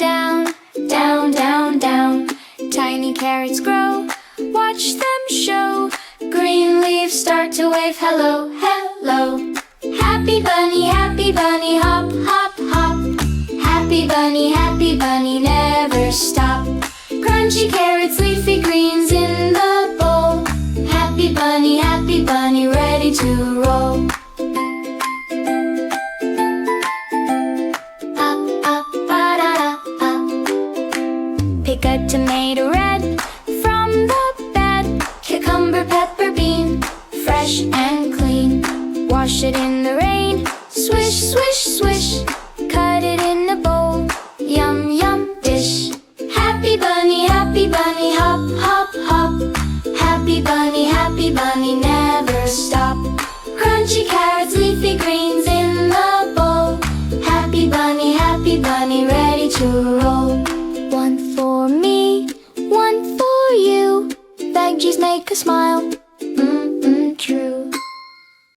down, down, down, down. Tiny carrots grow, watch them show. Green leaves start to wave, hello, hello. Happy bunny, hop, hop, hop. Happy bunny, never stop. Crunchy carrots, leafy greens in the bowl. Happy bunny, ready to roll. Up, up, ba-da-da, up. Pick a tomato red from the bed. Cucumber, pepper, bean, fresh and clean. Wash it in the rain, swish, swish, swish. Cut it in a bowl, yum, yum, dish. Happy bunny, hop, hop, hop. Happy bunny, never stop. Crunchy carrots, leafy greens in the bowl. Happy bunny, ready to roll. One for me, one for you. Veggies make a smile.